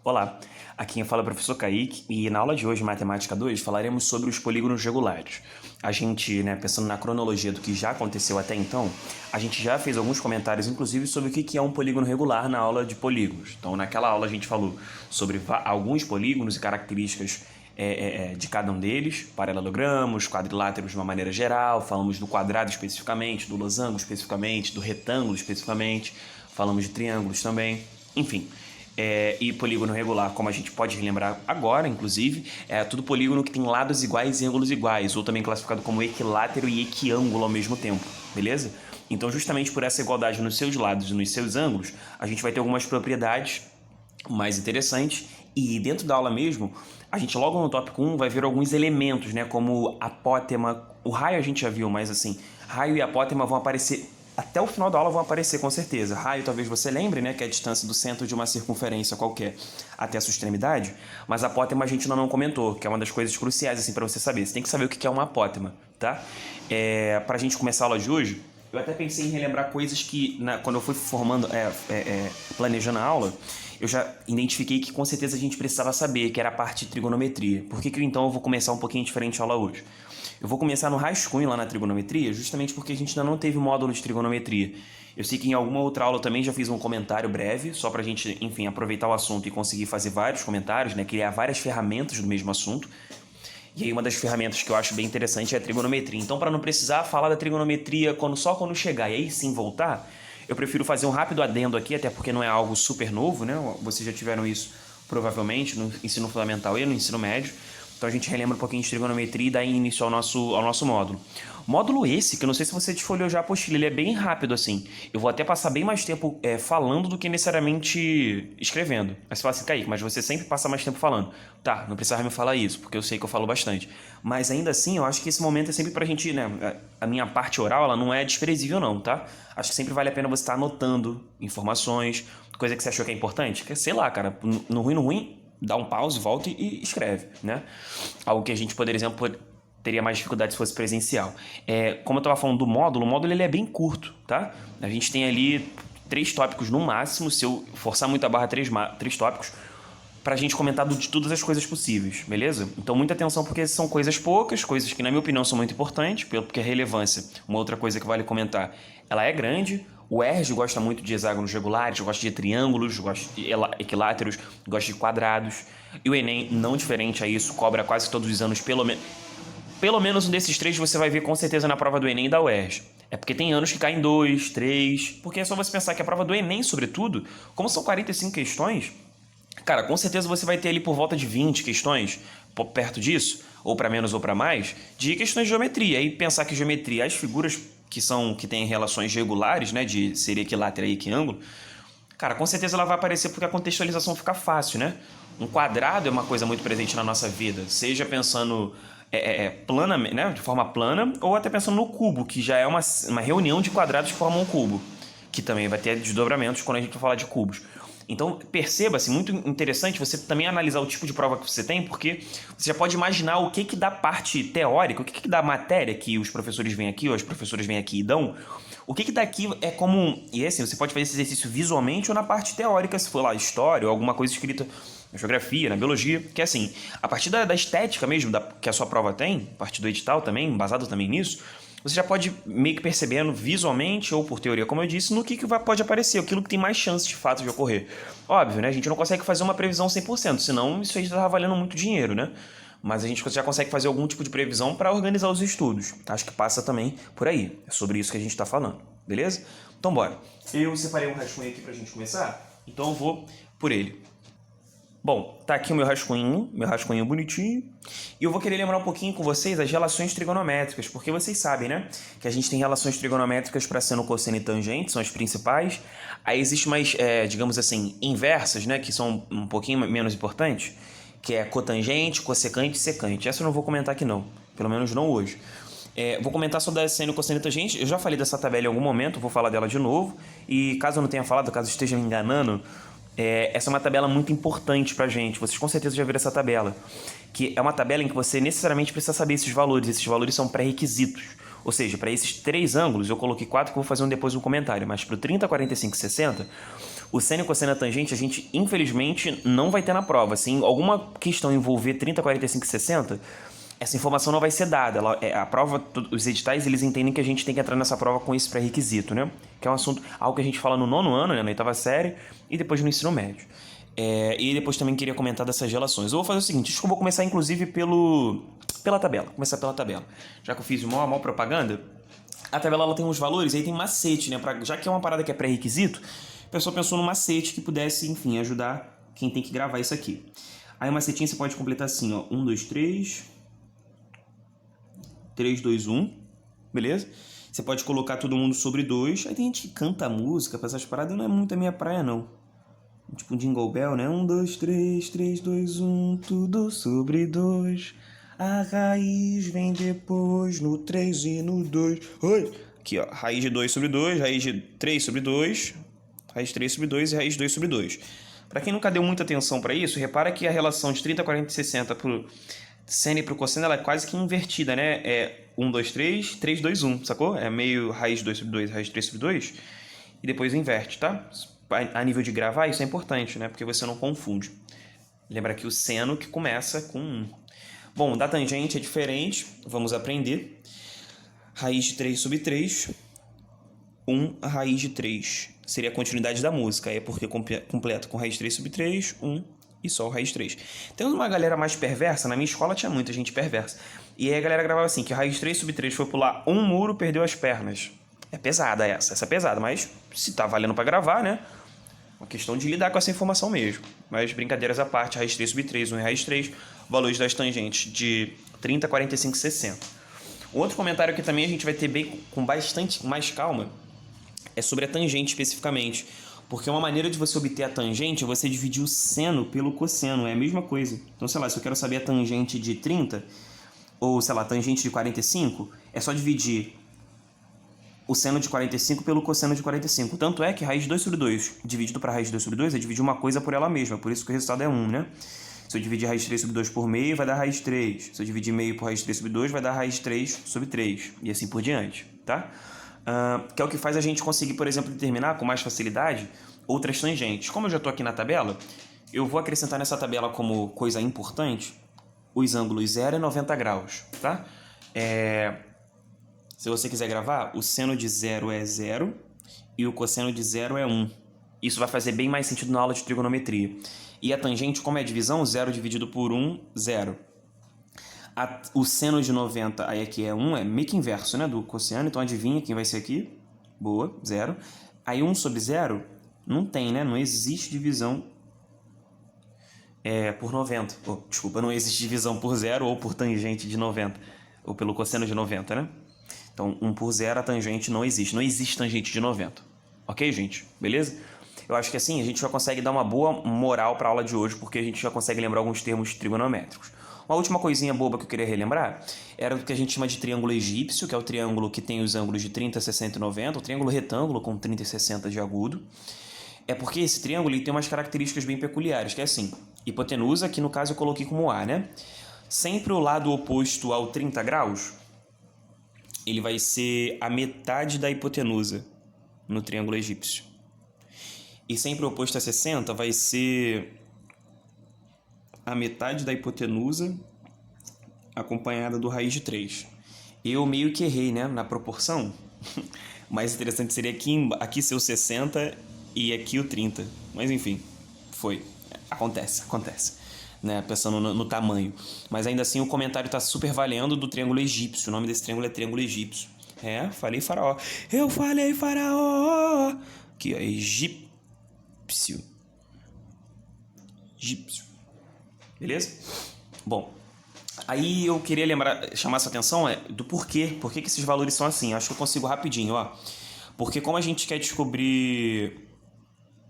Olá, aqui quem fala é o professor Kaique e na aula de hoje, Matemática 2, falaremos sobre os polígonos regulares. A gente, pensando na cronologia do que já aconteceu até então, a gente já fez alguns comentários, inclusive, sobre o que é um polígono regular na aula de polígonos. Então, naquela aula a gente falou sobre alguns polígonos e características de cada um deles, paralelogramos, quadriláteros de uma maneira geral, falamos do quadrado especificamente, do losango especificamente, do retângulo especificamente, falamos de triângulos também, enfim. E polígono regular, como a gente pode relembrar agora, inclusive, é tudo polígono que tem lados iguais e ângulos iguais, ou também classificado como equilátero e equiângulo ao mesmo tempo, beleza? Então, justamente por essa igualdade nos seus lados e nos seus ângulos, a gente vai ter algumas propriedades mais interessantes, e dentro da aula mesmo, a gente logo no tópico 1 vai ver alguns elementos, como apótema. O raio a gente já viu, mas assim, raio e apótema vão aparecer até o final da aula, vão aparecer com certeza. Raio talvez você lembre, que é a distância do centro de uma circunferência qualquer até a sua extremidade, mas apótema a gente ainda não comentou, que é uma das coisas cruciais assim para você saber. Você tem que saber o que é uma apótema, tá? Para a gente começar a aula de hoje, eu até pensei em relembrar coisas que, quando eu fui formando, planejando a aula, eu já identifiquei que com certeza a gente precisava saber, que era a parte de trigonometria. Por que então eu vou começar um pouquinho diferente a aula hoje? Eu vou começar no rascunho lá na trigonometria, justamente porque a gente ainda não teve módulo de trigonometria. Eu sei que em alguma outra aula eu também já fiz um comentário breve, só pra gente, enfim, aproveitar o assunto e conseguir fazer vários comentários, criar várias ferramentas do mesmo assunto. E aí uma das ferramentas que eu acho bem interessante é a trigonometria. Então, para não precisar falar da trigonometria só quando chegar e aí sim voltar, eu prefiro fazer um rápido adendo aqui, até porque não é algo super novo, Vocês já tiveram isso provavelmente no ensino fundamental e no ensino médio. Então a gente relembra um pouquinho de trigonometria e dá início ao nosso módulo. Módulo esse, que eu não sei se você desfolhou já a apostila, ele é bem rápido assim. Eu vou até passar bem mais tempo falando do que necessariamente escrevendo. Mas você fala assim, Kaique, mas você sempre passa mais tempo falando. Tá, não precisava me falar isso, porque eu sei que eu falo bastante. Mas ainda assim, eu acho que esse momento é sempre pra gente, A minha parte oral, ela não é desprezível não, tá? Acho que sempre vale a pena você estar anotando informações, coisa que você achou que é importante. Sei lá, cara, no ruim, dá um pause, volta e escreve, Algo que a gente, por exemplo, teria mais dificuldade se fosse presencial. Como eu estava falando do módulo, o módulo ele é bem curto, tá? A gente tem ali 3 tópicos no máximo, se eu forçar muito a barra 3 tópicos, pra gente comentar de todas as coisas possíveis, beleza? Então muita atenção porque são coisas poucas, coisas que na minha opinião são muito importantes, porque a relevância, uma outra coisa que vale comentar, ela é grande. O ERJ gosta muito de hexágonos regulares, gosta de triângulos, gosta de equiláteros, gosta de quadrados. E o Enem, não diferente a isso, cobra quase todos os anos, pelo menos um desses 3 você vai ver com certeza na prova do Enem e da UERJ. É porque tem anos que caem 2, 3, porque é só você pensar que a prova do Enem, sobretudo, como são 45 questões, cara, com certeza você vai ter ali por volta de 20 questões, perto disso, ou para menos ou para mais, de questões de geometria. E pensar que geometria, as figuras que têm relações regulares, de ser equilátero e equiângulo, cara, com certeza ela vai aparecer porque a contextualização fica fácil, Um quadrado é uma coisa muito presente na nossa vida, seja pensando plana, de forma plana, ou até pensando no cubo, que já é uma reunião de quadrados que formam um cubo, que também vai ter desdobramentos quando a gente for falar de cubos. Então, perceba-se, muito interessante você também analisar o tipo de prova que você tem, porque você já pode imaginar o que da parte teórica, o que da matéria que os professores vêm aqui, ou as professoras vêm aqui e dão, o que daqui é comum. E assim, você pode fazer esse exercício visualmente ou na parte teórica, se for lá história ou alguma coisa escrita na geografia, na biologia, que é assim, a partir da estética mesmo, que a sua prova tem, a partir do edital também, basado também nisso, você já pode meio que percebendo visualmente ou por teoria, como eu disse, no que pode aparecer, aquilo que tem mais chance de fato de ocorrer. Óbvio, A gente não consegue fazer uma previsão 100%, senão isso aí já está valendo muito dinheiro, Mas a gente já consegue fazer algum tipo de previsão para organizar os estudos. Acho que passa também por aí. É sobre isso que a gente está falando, beleza? Então bora. Eu separei um rascunho aqui para a gente começar, então eu vou por ele. Bom, tá aqui o meu rascunho bonitinho. E eu vou querer lembrar um pouquinho com vocês as relações trigonométricas, porque vocês sabem, que a gente tem relações trigonométricas para seno, cosseno e tangente, são as principais. Aí existe mais, digamos assim, inversas, que são um pouquinho menos importantes, que é cotangente, cossecante e secante. Essa eu não vou comentar aqui não, pelo menos não hoje. Vou comentar sobre a seno, cosseno e tangente. Eu já falei dessa tabela em algum momento, vou falar dela de novo. E caso eu não tenha falado, caso esteja me enganando, Essa é uma tabela muito importante pra gente. Vocês com certeza já viram essa tabela. Que é uma tabela em que você necessariamente precisa saber esses valores. Esses valores são pré-requisitos. Ou seja, para esses 3 ângulos, eu coloquei 4 que eu vou fazer depois um comentário. Mas para o 30, 45 e 60, o seno e cosseno da tangente a gente, infelizmente, não vai ter na prova. Se alguma questão envolver 30, 45 e 60, essa informação não vai ser dada. A prova, os editais, eles entendem que a gente tem que entrar nessa prova com esse pré-requisito, né? Que é um assunto, algo que a gente fala no 9º ano, né? Na 8ª série, e depois no ensino médio. E depois também queria comentar dessas relações. Eu vou fazer o seguinte, acho que eu vou começar inclusive pela tabela. Começar pela tabela. Já que eu fiz uma propaganda, a tabela ela tem uns valores, aí tem macete, né? Já que é uma parada que é pré-requisito, a pessoa pensou num macete que pudesse, enfim, ajudar quem tem que gravar isso aqui. Aí o macetinho você pode completar assim, ó. 1, 2, 3... 3, 2, 1, beleza? Você pode colocar todo mundo sobre 2. Aí tem gente que canta música pra essas paradas, não é muito a minha praia, não. Tipo um Jingle Bell, né? 1, 2, 3, 3, 2, 1, tudo sobre 2. A raiz vem depois no 3 e no 2. Oi! Aqui, ó. Raiz de 2 sobre 2, raiz de 3 sobre 2, raiz de 3 sobre 2 e raiz de 2 sobre 2. Pra quem nunca deu muita atenção pra isso, repara que a relação de 30, 40 e 60 pro seno e pro cosseno, ela é quase que invertida, né? É 1, 2, 3, 3, 2, 1, sacou? É meio raiz de 2 sobre 2, raiz de 3 sobre 2, e depois inverte, tá? A nível de gravar, isso é importante, né? Porque você não confunde. Lembra que o seno que começa com 1. Bom, da tangente é diferente, vamos aprender. Raiz de 3 sobre 3, 1 raiz de 3. Seria a continuidade da música, é porque completo com raiz de 3 sobre 3, 1 e só o raiz 3. Temos uma galera mais perversa, na minha escola tinha muita gente perversa. E aí a galera gravava assim, que raiz 3 sobre 3 foi pular um muro, perdeu as pernas. É pesada essa é pesada, mas se tá valendo pra gravar, né? Uma questão de lidar com essa informação mesmo. Mas brincadeiras à parte, raiz 3 sobre 3, 1 e raiz 3, valores das tangentes de 30, 45 e 60. O outro comentário que também a gente vai ter bem, com bastante mais calma, é sobre a tangente especificamente. Porque uma maneira de você obter a tangente é você dividir o seno pelo cosseno, é a mesma coisa. Então, sei lá, se eu quero saber a tangente de 30, ou, sei lá, a tangente de 45, é só dividir o seno de 45 pelo cosseno de 45. Tanto é que raiz de 2 sobre 2 dividido para raiz de 2 sobre 2 é dividir uma coisa por ela mesma, por isso que o resultado é 1, né? Se eu dividir raiz de 3 sobre 2 por meio, vai dar raiz de 3. Se eu dividir meio por raiz de 3 sobre 2, vai dar raiz de 3 sobre 3. E assim por diante, tá? Que é o que faz a gente conseguir, por exemplo, determinar com mais facilidade outras tangentes. Como eu já estou aqui na tabela, eu vou acrescentar nessa tabela como coisa importante os ângulos 0 e 90 graus, tá? Se você quiser gravar, o seno de 0 é 0 e o cosseno de 0 é 1. Isso vai fazer bem mais sentido na aula de trigonometria. E a tangente, como é a divisão, 0 dividido por 1, 0. O seno de 90, aí aqui é 1, é meio que inverso, né, do cosseno, então adivinha quem vai ser aqui? Boa, 0. Aí 1 sobre 0, não tem, né, não existe divisão por 90. Desculpa, não existe divisão por 0 ou por tangente de 90, ou pelo cosseno de 90, né? Então, 1 por 0, a tangente não existe. Não existe tangente de 90. Ok, gente? Beleza? Eu acho que assim a gente já consegue dar uma boa moral para a aula de hoje, porque a gente já consegue lembrar alguns termos trigonométricos. Uma última coisinha boba que eu queria relembrar era o que a gente chama de triângulo egípcio, que é o triângulo que tem os ângulos de 30, 60 e 90, o triângulo retângulo com 30 e 60 de agudo. É porque esse triângulo ele tem umas características bem peculiares, que é assim, hipotenusa, que no caso eu coloquei como A, né? Sempre o lado oposto ao 30 graus, ele vai ser a metade da hipotenusa no triângulo egípcio. E sempre o oposto a 60 vai ser a metade da hipotenusa acompanhada do raiz de 3. Eu meio que errei, né, na proporção. O mais interessante seria aqui ser o 60 e aqui o 30. Mas enfim, foi. Acontece. Né, pensando no tamanho. Mas ainda assim o comentário está super valendo do triângulo egípcio. O nome desse triângulo é triângulo egípcio. Falei faraó. Eu falei faraó. Aqui, ó, egípcio. Beleza? Bom, aí eu queria chamar essa atenção do porquê. Por que esses valores são assim? Acho que eu consigo rapidinho, ó. Porque como a gente quer descobrir...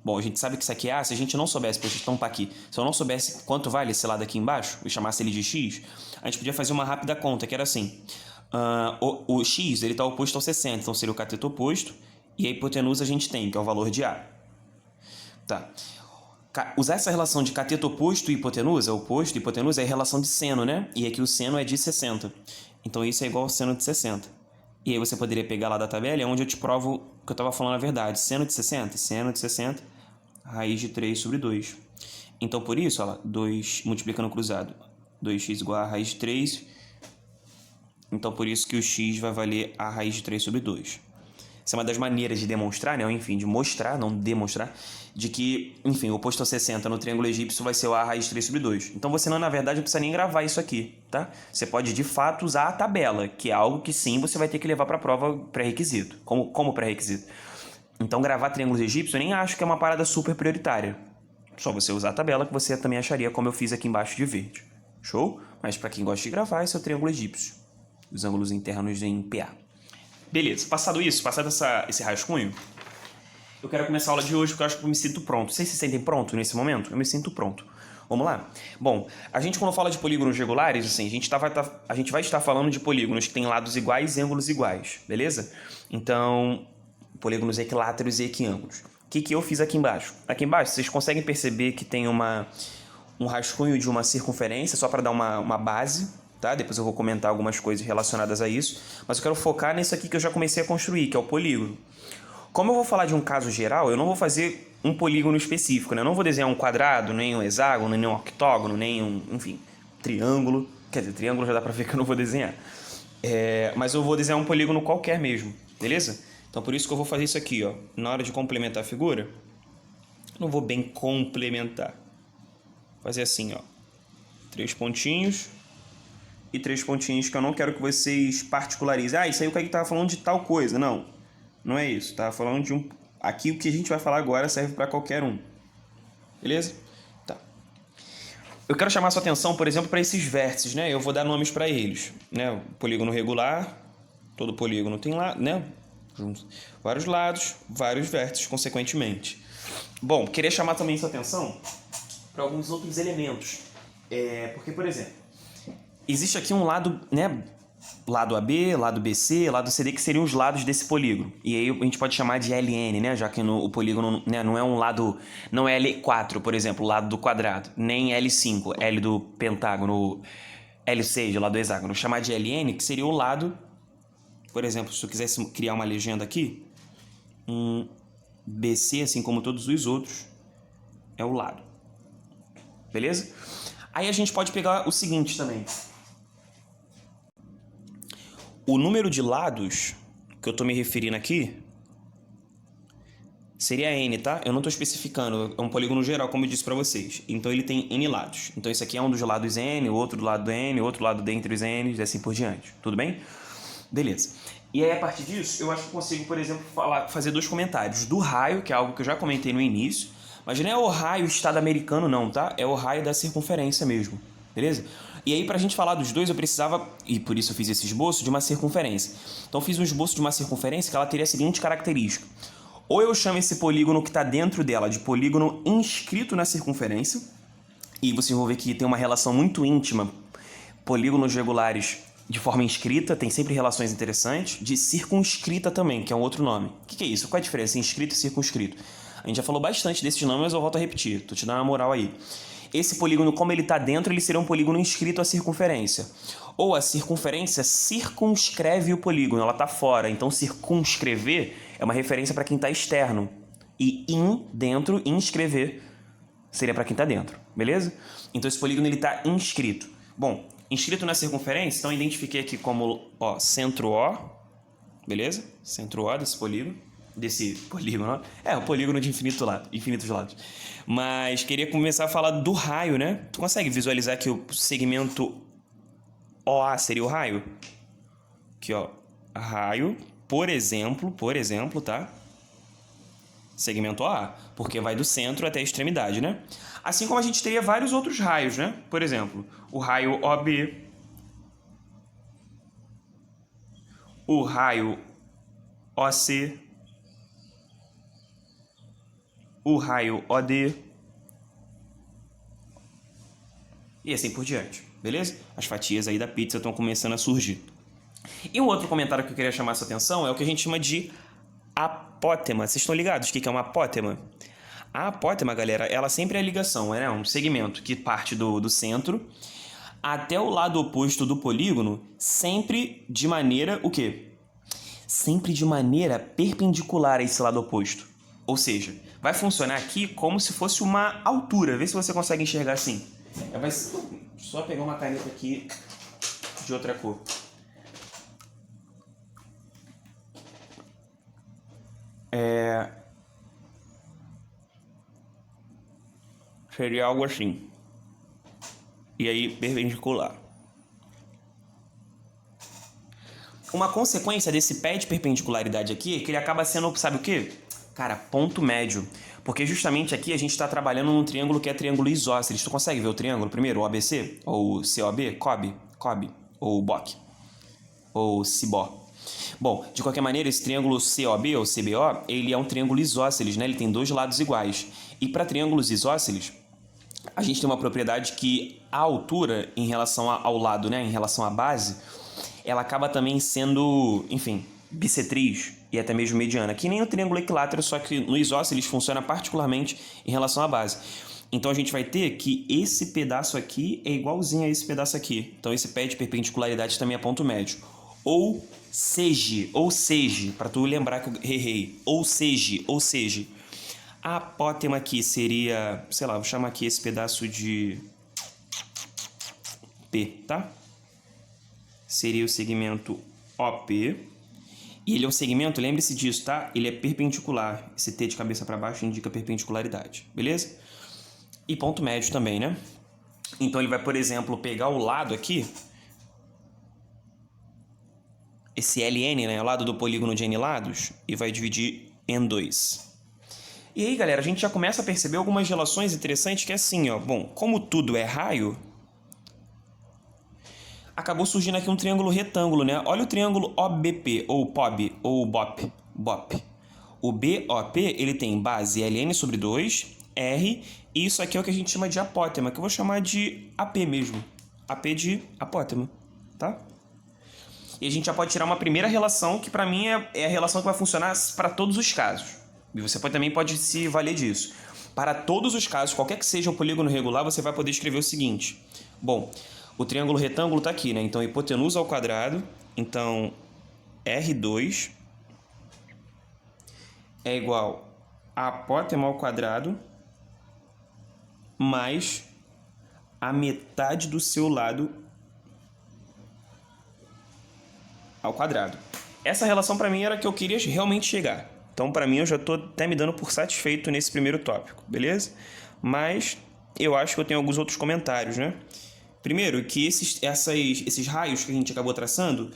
Bom, a gente sabe que isso aqui é A, se a gente não soubesse, deixa eu tampar aqui, se eu não soubesse quanto vale esse lado aqui embaixo, e chamasse ele de X, a gente podia fazer uma rápida conta, que era assim, o X, ele está oposto ao 60, então seria o cateto oposto, e a hipotenusa a gente tem, que é o valor de A. Tá. Usar essa relação de cateto oposto e hipotenusa, oposto e hipotenusa, é a relação de seno, né? E aqui o seno é de 60. Então isso é igual ao seno de 60. E aí você poderia pegar lá da tabela, é onde eu te provo o que eu estava falando a verdade. Seno de 60, raiz de 3 sobre 2. Então por isso, olha lá, 2 multiplicando cruzado. 2x igual a raiz de 3. Então por isso que o x vai valer a raiz de 3 sobre 2. Essa é uma das maneiras de demonstrar, né? Enfim, de mostrar, não demonstrar, de que, enfim, o oposto a 60 no triângulo egípcio vai ser o a raiz de 3 sobre 2. Então você, não, na verdade, não precisa nem gravar isso aqui, tá? Você pode, de fato, usar a tabela, que é algo que, sim, você vai ter que levar para a prova pré-requisito, como pré-requisito. Então, gravar triângulos egípcios eu nem acho que é uma parada super prioritária. Só você usar a tabela que você também acharia, como eu fiz aqui embaixo de verde. Show? Mas para quem gosta de gravar, esse é o triângulo egípcio. Os ângulos internos em PA. Beleza, passado esse rascunho, eu quero começar a aula de hoje porque eu acho que eu me sinto pronto. Vocês se sentem pronto nesse momento? Eu me sinto pronto. Vamos lá? Bom, a gente quando fala de polígonos regulares, assim, a gente vai estar falando de polígonos que têm lados iguais e ângulos iguais, beleza? Então, polígonos equiláteros e equiângulos. O que eu fiz aqui embaixo? Aqui embaixo, vocês conseguem perceber que tem um rascunho de uma circunferência, só para dar uma base, tá? Depois eu vou comentar algumas coisas relacionadas a isso, mas eu quero focar nisso aqui que eu já comecei a construir, que é o polígono. Como eu vou falar de um caso geral, eu não vou fazer um polígono específico, né? Eu não vou desenhar um quadrado, nem um hexágono, nem um octógono, nem um, enfim, triângulo. Quer dizer, triângulo já dá pra ver que eu não vou desenhar. Mas eu vou desenhar um polígono qualquer mesmo, beleza? Então por isso que eu vou fazer isso aqui, ó. Na hora de complementar a figura, não vou bem complementar. Vou fazer assim, ó. 3 pontinhos e 3 pontinhos que eu não quero que vocês particularizem. Ah, isso aí o Kaique tava falando de tal coisa. Não, não é isso. Tava falando de um... Aqui o que a gente vai falar agora serve para qualquer um. Beleza? Tá. Eu quero chamar sua atenção, por exemplo, para esses vértices, né? Eu vou dar nomes para eles, né? O polígono regular, todo polígono tem lá, né? Vários lados, vários vértices, consequentemente. Bom, queria chamar também sua atenção para alguns outros elementos. Porque, por exemplo, existe aqui um lado, né? Lado AB, lado BC, lado CD, que seriam os lados desse polígono. E aí a gente pode chamar de LN, né? Já que o polígono, né, não é um lado... Não é L4, por exemplo, o lado do quadrado. Nem L5, L do pentágono, L6, o lado do hexágono. Chamar de LN, que seria o lado... Por exemplo, se eu quisesse criar uma legenda aqui, BC, assim como todos os outros, é o lado. Beleza? Aí a gente pode pegar o seguinte também. O número de lados que eu estou me referindo aqui seria N, tá? Eu não estou especificando, é um polígono geral, como eu disse para vocês. Então ele tem N lados. Então esse aqui é um dos lados N, outro do lado do N, outro lado dentre os N, e assim por diante. Tudo bem? Beleza. E aí, a partir disso, eu acho que consigo, por exemplo, fazer 2 comentários. Do raio, que é algo que eu já comentei no início, mas não é o raio estado-americano não, tá? É o raio da circunferência mesmo, beleza? E aí, pra gente falar dos dois, eu precisava, e por isso eu fiz esse esboço, de uma circunferência. Então eu fiz um esboço de uma circunferência que ela teria a seguinte característica. Ou eu chamo esse polígono que está dentro dela de polígono inscrito na circunferência, e vocês vão ver que tem uma relação muito íntima, polígonos regulares de forma inscrita, tem sempre relações interessantes, de circunscrita também, que é um outro nome. O que é isso? Qual é a diferença entre inscrito e circunscrito? A gente já falou bastante desses nomes, mas eu volto a repetir, tô te dando uma moral aí. Esse polígono, como ele está dentro, ele seria um polígono inscrito à circunferência. Ou a circunferência circunscreve o polígono, ela está fora. Então, circunscrever é uma referência para quem está externo. E dentro, inscrever, seria para quem está dentro, beleza? Então, esse polígono ele está inscrito. Bom, inscrito na circunferência, então eu identifiquei aqui como centro O, beleza? Centro O desse polígono. O polígono de infinitos lados. Mas queria começar a falar do raio, né? Tu consegue visualizar que o segmento OA seria o raio? Aqui, ó. Raio, por exemplo, tá? Segmento OA, porque vai do centro até a extremidade, né? Assim como a gente teria vários outros raios, né? Por exemplo, o raio OB, o raio OC, o raio OD e assim por diante, beleza? As fatias aí da pizza estão começando a surgir. E um outro comentário que eu queria chamar essa atenção é o que a gente chama de apótema. Vocês estão ligados o que é uma apótema? A apótema, galera, ela sempre é a ligação, né? Um segmento que parte do centro até o lado oposto do polígono, sempre de maneira o quê? Sempre de maneira perpendicular a esse lado oposto. Ou seja, vai funcionar aqui como se fosse uma altura. Vê se você consegue enxergar assim. Vai só pegar uma caneta aqui de outra cor. Seria algo assim. E aí, perpendicular. Uma consequência desse pé de perpendicularidade aqui é que ele acaba sendo, sabe o quê? Cara, ponto médio. Porque justamente aqui a gente está trabalhando num triângulo que é triângulo isósceles. Tu consegue ver o triângulo primeiro? O ABC? Ou COB? COB? Ou BOC? Ou CIBO? Bom, de qualquer maneira, esse triângulo COB ou CBO, ele é um triângulo isósceles, né? Ele tem dois lados iguais. E para triângulos isósceles, a gente tem uma propriedade que a altura em relação ao lado, né? Em relação à base, ela acaba também sendo, enfim, bissetriz e até mesmo mediana. Que nem no triângulo equilátero, só que no isósceles funciona particularmente em relação à base. Então a gente vai ter que esse pedaço aqui é igualzinho a esse pedaço aqui. Então esse pé de perpendicularidade também é ponto médio. Ou seja, para tu lembrar que eu errei. Ou seja, a apótema aqui seria, sei lá, vou chamar aqui esse pedaço de P, tá? Seria o segmento OP. E ele é um segmento, lembre-se disso, tá? Ele é perpendicular. Esse T de cabeça para baixo indica perpendicularidade, beleza? E ponto médio também, né? Então ele vai, por exemplo, pegar o lado aqui, esse LN, né? O lado do polígono de N lados, e vai dividir em 2. E aí, galera, a gente já começa a perceber algumas relações interessantes que é assim, ó. Bom, como tudo é raio, acabou surgindo aqui um triângulo retângulo, né? Olha o triângulo OBP, ou POB, ou BOP. O BOP, ele tem base LN sobre 2, R, e isso aqui é o que a gente chama de apótema, que eu vou chamar de AP mesmo. AP de apótema, tá? E a gente já pode tirar uma primeira relação, que para mim é a relação que vai funcionar para todos os casos. E você também pode se valer disso. Para todos os casos, qualquer que seja o polígono regular, você vai poder escrever o seguinte. Bom, o triângulo retângulo está aqui, né? Então, hipotenusa ao quadrado. Então, R2 é igual a apótema ao quadrado mais a metade do seu lado ao quadrado. Essa relação para mim era a que eu queria realmente chegar. Então, para mim, eu já estou até me dando por satisfeito nesse primeiro tópico, beleza? Mas eu acho que eu tenho alguns outros comentários, né? Primeiro, que esses raios que a gente acabou traçando,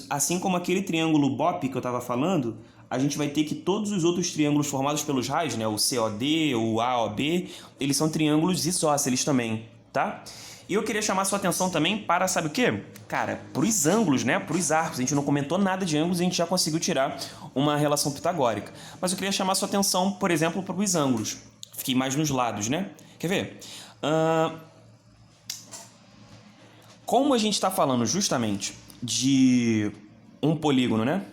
assim como aquele triângulo BOP que eu estava falando, a gente vai ter que todos os outros triângulos formados pelos raios, né? O COD, o AOB, eles são triângulos isósceles também, tá? E eu queria chamar a sua atenção também para, sabe o quê? Cara, para os ângulos, né? Para os arcos. A gente não comentou nada de ângulos e a gente já conseguiu tirar uma relação pitagórica. Mas eu queria chamar a sua atenção, por exemplo, para os ângulos. Fiquei mais nos lados, né? Quer ver? Como a gente está falando justamente de um polígono, né?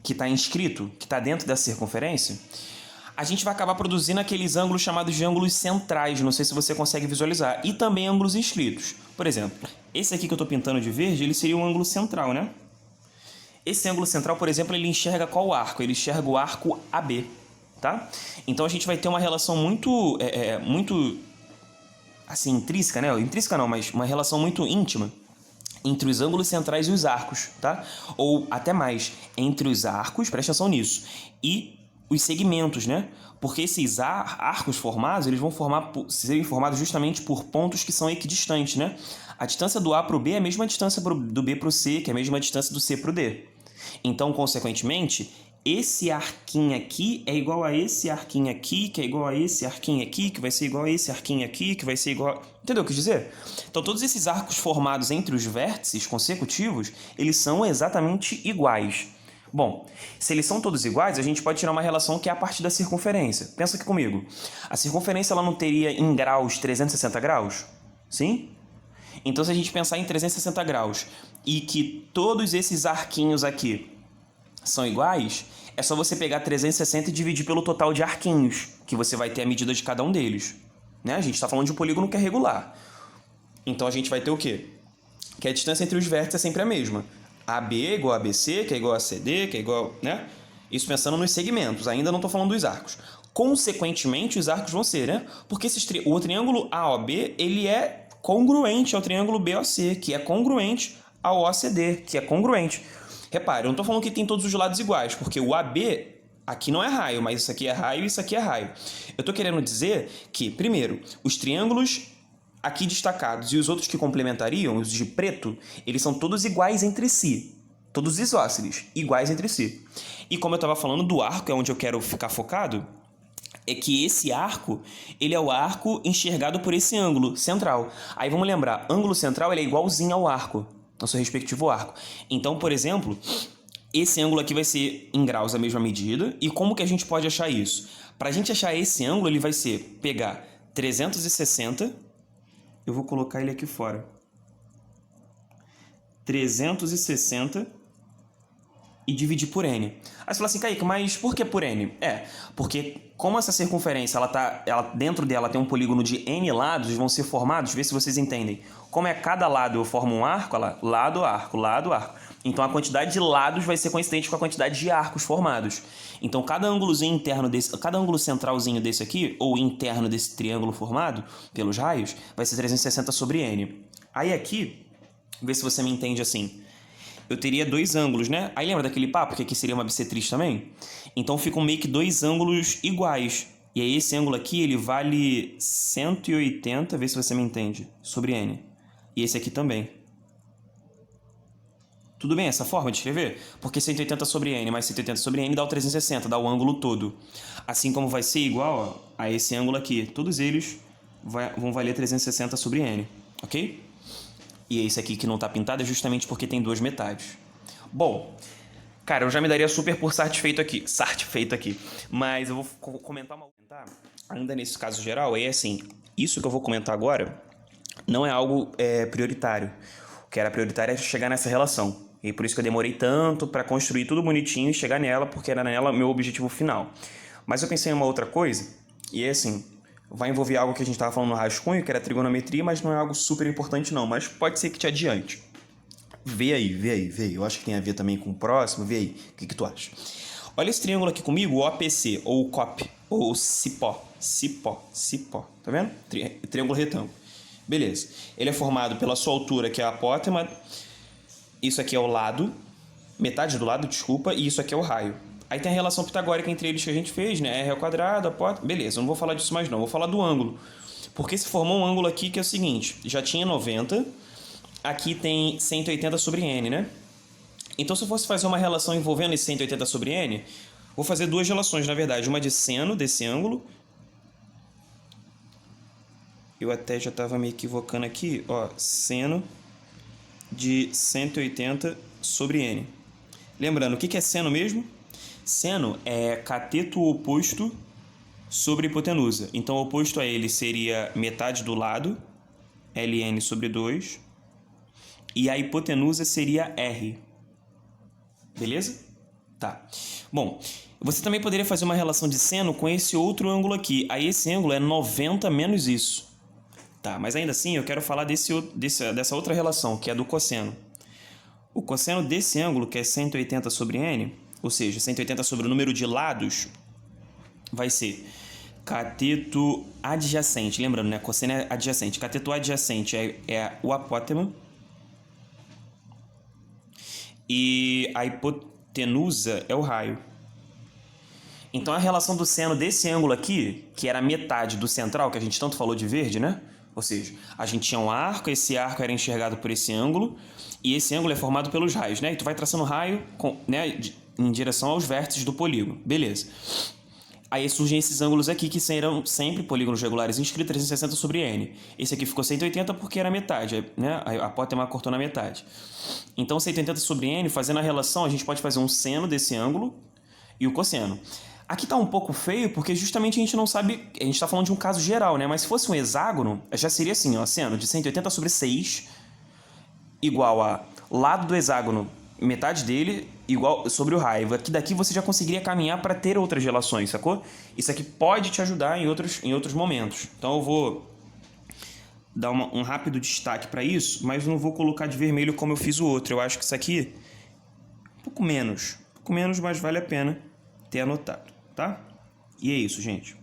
Que está inscrito, que está dentro dessa circunferência, a gente vai acabar produzindo aqueles ângulos chamados de ângulos centrais, não sei se você consegue visualizar, e também ângulos inscritos. Por exemplo, esse aqui que eu estou pintando de verde, ele seria um ângulo central, né? Esse ângulo central, por exemplo, ele enxerga qual arco? Ele enxerga o arco AB, tá? Então a gente vai ter uma relação muito assim, intrínseca, né? Intrínseca não, mas uma relação muito íntima entre os ângulos centrais e os arcos, tá? Ou até mais, entre os arcos, presta atenção nisso, e os segmentos, né? Porque esses arcos formados, eles vão serem formados justamente por pontos que são equidistantes, né? A distância do A para o B é a mesma distância do B para o C, que é a mesma distância do C para o D. Então, consequentemente, esse arquinho aqui é igual a esse arquinho aqui, que é igual a esse arquinho aqui, que vai ser igual a esse arquinho aqui, que vai ser igual... Entendeu o que eu quis dizer? Então, todos esses arcos formados entre os vértices consecutivos, eles são exatamente iguais. Bom, se eles são todos iguais, a gente pode tirar uma relação que é a partir da circunferência. Pensa aqui comigo. A circunferência ela não teria em graus 360 graus? Sim? Então, se a gente pensar em 360 graus e que todos esses arquinhos aqui são iguais, é só você pegar 360 e dividir pelo total de arquinhos, que você vai ter a medida de cada um deles. Né? A gente está falando de um polígono que é regular. Então a gente vai ter o quê? Que a distância entre os vértices é sempre a mesma. AB é igual a BC, que é igual a CD, que é igual... né? Isso pensando nos segmentos, ainda não estou falando dos arcos. Consequentemente, os arcos vão ser, né? Porque o triângulo AOB, ele é congruente ao triângulo BOC, que é congruente ao OCD, que é congruente. Repare, eu não estou falando que tem todos os lados iguais, porque o AB aqui não é raio, mas isso aqui é raio e isso aqui é raio. Eu estou querendo dizer que, primeiro, os triângulos aqui destacados e os outros que complementariam, os de preto, eles são todos iguais entre si. Todos isósceles, iguais entre si. E como eu estava falando do arco, é onde eu quero ficar focado, é que esse arco, ele é o arco enxergado por esse ângulo central. Aí vamos lembrar, ângulo central ele é igualzinho ao arco, ao seu respectivo arco. Então, por exemplo, esse ângulo aqui vai ser em graus a mesma medida. E como que a gente pode achar isso? Para a gente achar esse ângulo, ele vai ser pegar 360, eu vou colocar ele aqui fora, 360 e dividir por n. Aí você fala assim, Kaique, mas por que por n? Porque como essa circunferência, dentro dela tem um polígono de n lados, vão ser formados, vê se vocês entendem. Como é cada lado eu formo um arco, olha lá, lado, arco, lado, arco. Então a quantidade de lados vai ser coincidente com a quantidade de arcos formados. Então cada ângulozinho interno desse, cada ângulo centralzinho desse aqui, ou interno desse triângulo formado pelos raios, vai ser 360 sobre n. Aí aqui, vê se você me entende assim. Eu teria dois ângulos, né? Aí lembra daquele papo que aqui seria uma bissetriz também? Então ficam meio que dois ângulos iguais. E aí esse ângulo aqui, ele vale 180, vê se você me entende, sobre n. E esse aqui também. Tudo bem essa forma de escrever? Porque 180 sobre n mais 180 sobre n dá o 360, dá o ângulo todo. Assim como vai ser igual a esse ângulo aqui. Todos eles vão valer 360 sobre n, ok? E esse aqui que não está pintado é justamente porque tem duas metades. Bom, cara, eu já me daria super por satisfeito aqui. Mas eu vou comentar uma coisa, ainda nesse caso geral, é assim, isso que eu vou comentar agora não é algo prioritário. O que era prioritário é chegar nessa relação. E por isso que eu demorei tanto para construir tudo bonitinho e chegar nela, porque era nela meu objetivo final. Mas eu pensei em uma outra coisa, e é assim, vai envolver algo que a gente estava falando no rascunho, que era trigonometria, mas não é algo super importante não, mas pode ser que te adiante. Vê aí. Eu acho que tem a ver também com o próximo, vê aí, o que tu acha? Olha esse triângulo aqui comigo, o OPC, ou o COP, ou o Cipó, tá vendo? Triângulo retângulo. Beleza. Ele é formado pela sua altura, que é a apótema, isso aqui é o lado, metade do lado, desculpa, e isso aqui é o raio. Aí tem a relação pitagórica entre eles que a gente fez, né? R ao quadrado, apótema... Beleza, eu não vou falar disso mais não, vou falar do ângulo. Porque se formou um ângulo aqui que é o seguinte, já tinha 90, aqui tem 180 sobre n, né? Então se eu fosse fazer uma relação envolvendo esse 180 sobre n, vou fazer duas relações, na verdade. Uma de seno desse ângulo. Eu até já estava me equivocando aqui, ó, seno de 180 sobre n. Lembrando, o que é seno mesmo? Seno é cateto oposto sobre hipotenusa. Então, o oposto a ele seria metade do lado, ln sobre 2, e a hipotenusa seria r. Beleza? Tá. Bom, você também poderia fazer uma relação de seno com esse outro ângulo aqui. Aí esse ângulo é 90 menos isso. Tá, mas ainda assim eu quero falar dessa outra relação, que é do cosseno. O cosseno desse ângulo, que é 180 sobre n, ou seja, 180 sobre o número de lados, vai ser cateto adjacente. Lembrando, né? Cosseno é adjacente. Cateto adjacente é o apótema. E a hipotenusa é o raio. Então, a relação do seno desse ângulo aqui, que era metade do central, que a gente tanto falou de verde, né? Ou seja, a gente tinha um arco, esse arco era enxergado por esse ângulo, e esse ângulo é formado pelos raios, né? E tu vai traçando raio né, em direção aos vértices do polígono. Beleza. Aí surgem esses ângulos aqui, que serão sempre polígonos regulares inscritos 360 sobre n. Esse aqui ficou 180 porque era metade, né? A apótema cortou na metade. Então, 180 sobre n, fazendo a relação, a gente pode fazer um seno desse ângulo e o cosseno. Aqui está um pouco feio porque justamente a gente não sabe... A gente está falando de um caso geral, né? Mas se fosse um hexágono, já seria assim, ó, seno de 180 sobre 6 igual a lado do hexágono metade dele igual sobre o raiva, que daqui você já conseguiria caminhar para ter outras relações, sacou? Isso aqui pode te ajudar em outros momentos. Então eu vou dar um rápido destaque para isso, mas não vou colocar de vermelho como eu fiz o outro. Eu acho que isso aqui um pouco menos, mas vale a pena ter anotado, tá? E é isso, gente.